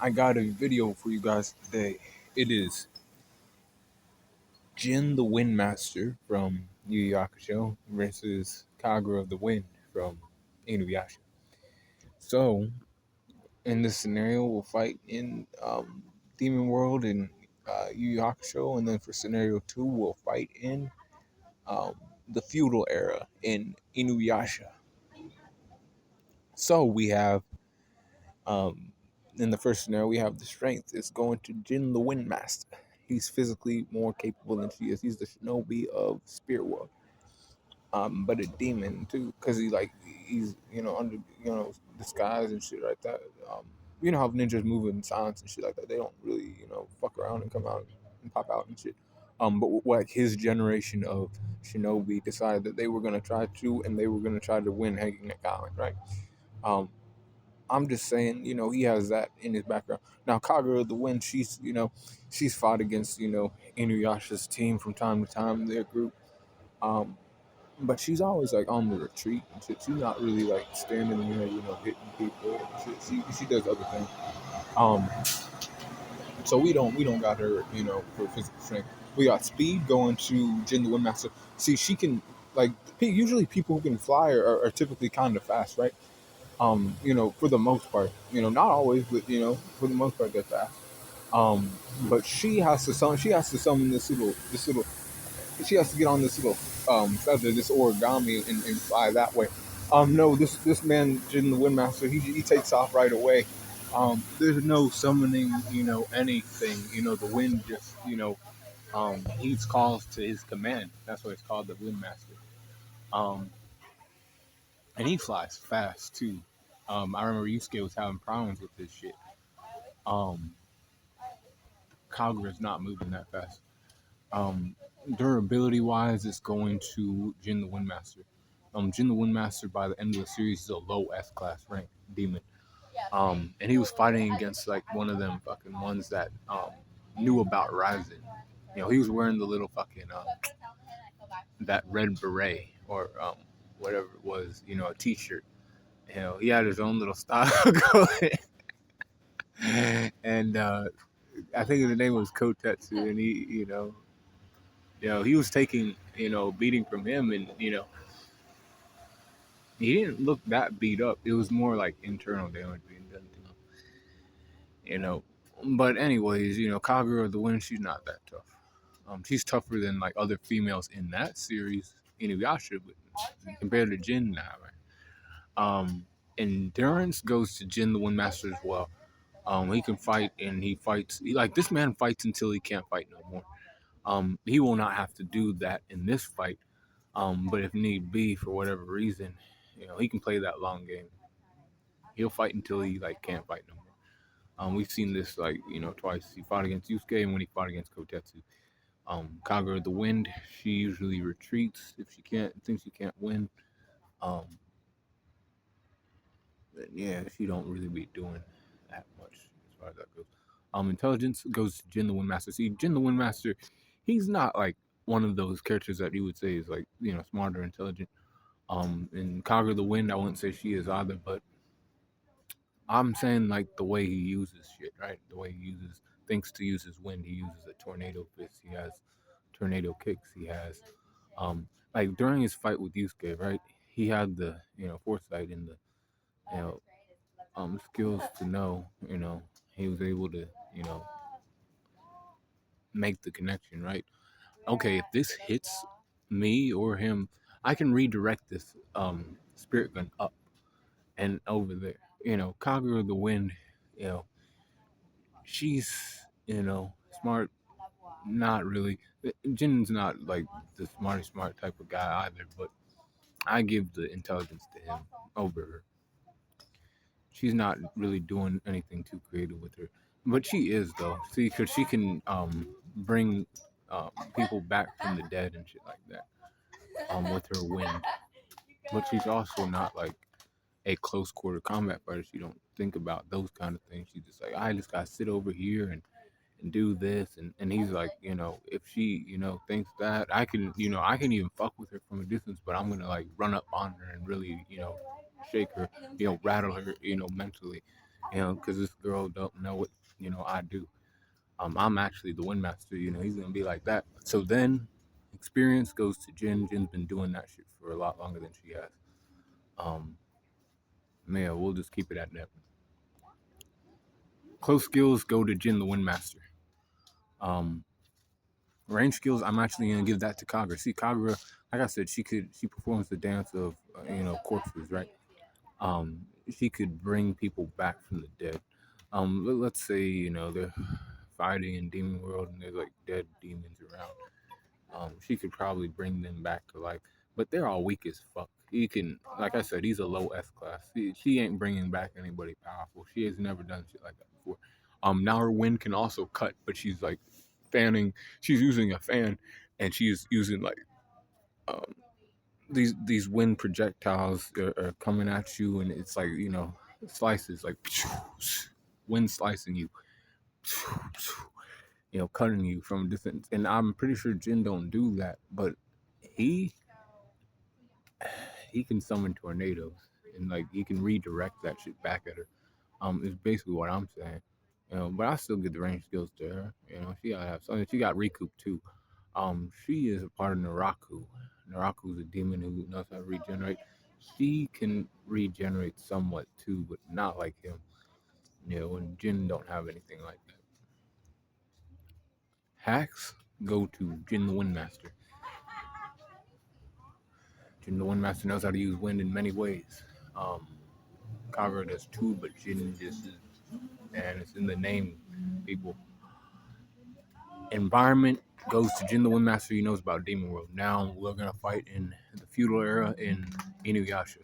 I got a video for you guys today. It is Jin the Windmaster from Yu Yu Hakusho versus Kagura of the Wind from Inuyasha. So, in this scenario, we'll fight in Demon World and Yu Yu Hakusho, and then for scenario 2, we'll fight in um, the feudal era in Inuyasha. So, we have Um, in the first scenario, we have the strength. It's going to Jin the Windmaster. He's physically more capable than she is. He's the shinobi of Spirit World, but a demon too, because he's under disguise and shit like that. You know how ninjas move in silence and shit like that. They don't really fuck around and come out and pop out and shit. But like his generation of shinobi decided that they were gonna try to, and they were gonna try to win Hanging Neck Island, right? Um, I'm just saying, he has that in his background. Now, Kagura the Wind, she's fought against, Inuyasha's team from time to time, their group. Um, but she's always like on the retreat and shit. She's not really like standing there, hitting people and shit. She does other things. Um, so we don't got her, for physical strength. We got speed going to Jin the Windmaster. See, she can like usually people who can fly are typically kind of fast, right? For the most part, not always, but for the most part, they're fast. Um, but she has to summon this little, she has to get on this little feather, this origami, and fly that way. No, this man, Jin the Windmaster, he takes off right away. There's no summoning, anything. The wind just, he's calls to his command. That's why it's called the Windmaster. Um, and he flies fast too. I remember Yusuke was having problems with this shit. Um, Kagura's not moving that fast. Durability wise, it's going to Jin the Windmaster. Jin the Windmaster by the end of the series is a low S class rank demon. And he was fighting against like one of them fucking ones that knew about Rising. He was wearing the little fucking that red beret or whatever it was, a t-shirt. He had his own little style going. And I think the name was Kotetsu, and he, he was taking, beating from him, and he didn't look that beat up. It was more like internal damage being done to him, you know. But anyways, Kagura of the Wind, she's not that tough. She's tougher than like other females in that series, Inuyasha, but compared to Jin now, right? Endurance goes to Jin the Windmaster as well. He can fight, and he fights. Like this man fights until he can't fight no more. He will not have to do that in this fight. But if need be, for whatever reason, he can play that long game. He'll fight until he like can't fight no more. We've seen this like twice. He fought against Yusuke, and when he fought against Kotetsu. Kagura of the Wind, she usually retreats if she thinks she can't win. Um, but yeah, she don't really be doing that much as far as that goes. Intelligence goes to Jin the Windmaster. See, Jin the Windmaster, he's not like one of those characters that you would say is like smart or intelligent. And Kagura the Wind, I wouldn't say she is either, but I'm saying like the way he uses shit, right? The way he thinks to use his wind. He uses a tornado fist. He has tornado kicks. He has, like during his fight with Yusuke, right? He had the foresight and the you know skills to know, he was able to make the connection, right? Okay, if this hits me or him, I can redirect this spirit gun up and over there. Kagura the Wind, you know, she's smart. Not really. Jin's not like the smart type of guy either, but I give the intelligence to him over her. She's not really doing anything too creative with her, but she is though. See, because she can bring people back from the dead and shit like that with her wind. But she's also not like a close quarter combat fighter. She don't think about those kind of things. She's just like, I just gotta sit over here and do this, and he's like, if she thinks that I can even fuck with her from a distance, but I'm gonna like run up on her and really shake her, rattle her mentally, Because this girl don't know what I do. I'm actually the Wind Master. He's gonna be like that. So then, experience goes to Jin. Jin's been doing that shit for a lot longer than she has. Um, Man, we'll just keep it at that. Close skills go to Jin, the Wind Master. Um, Range skills, I'm actually gonna give that to Kagura. See, Kagura, like I said, she performs the dance of corpses, right? She could bring people back from the dead. Let's say they're fighting in demon world and there's like dead demons around. She could probably bring them back to life, but they're all weak as fuck. He can, like I said, he's a low S class. She ain't bringing back anybody powerful. She has never done shit like that before. Now her wind can also cut, but she's like fanning. She's using a fan, and she's using like um, these wind projectiles are coming at you, and it's like slices like wind slicing you, cutting you from a distance. And I'm pretty sure Jin don't do that, but he he can summon tornadoes and like he can redirect that shit back at her. Is basically what I'm saying. But I still get the range skills to her. She gotta have something. She got recoup too. She is a part of Naraku. Naraku is a demon who knows how to regenerate. She can regenerate somewhat too, but not like him. And Jin don't have anything like that. Hacks go to Jin the Windmaster. Jin the Windmaster knows how to use wind in many ways. Kagura does too, but Jin just is, and it's in the name, people. Environment goes to Jin the Windmaster. He knows about Demon World. Now we're gonna fight in the feudal era in Inuyasha.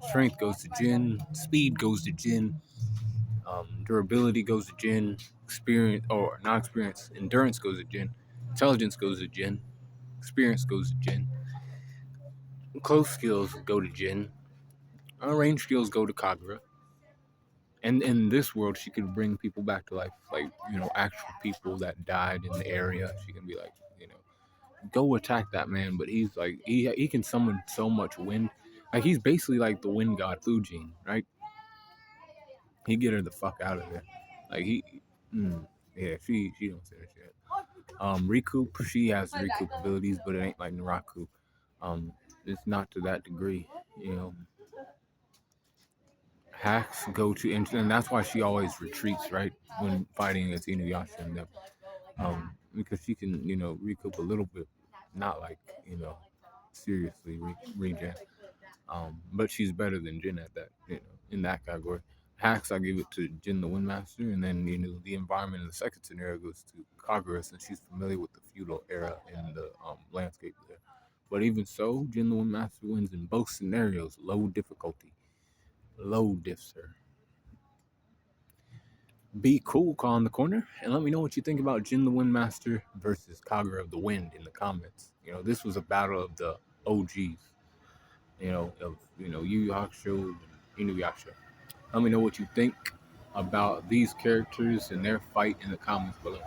Strength goes to Jin. Speed goes to Jin. Durability goes to Jin. Experience or not experience. Endurance goes to Jin. Intelligence goes to Jin. Experience goes to Jin. Close skills go to Jin. Range skills go to Kagura. And in this world, she could bring people back to life, like actual people that died in the area. She can be like, go attack that man. But he's like, he can summon so much wind. Like he's basically like the wind god Fujin, right? He get her the fuck out of there. Like yeah, she don't say that shit. Recoup, she has recoup abilities, but it ain't like Naraku. It's not to that degree, you know. Hacks go to, and that's why she always retreats, right, when fighting against Inuyasha and them. Because she can, recoup a little bit, not like, seriously regen. But she's better than Jin at that, in that category. Hacks, I give it to Jin the Windmaster, and then the environment in the second scenario goes to Kagura, since she's familiar with the feudal era and the landscape there. But even so, Jin the Windmaster wins in both scenarios. Low difficulty, low diff, sir. Be cool, call in the corner, and let me know what you think about Jin the Windmaster versus Kagura of the Wind in the comments. This was a battle of the OGs. Yu Yu Hakusho and Inuyasha. Let me know what you think about these characters and their fight in the comments below.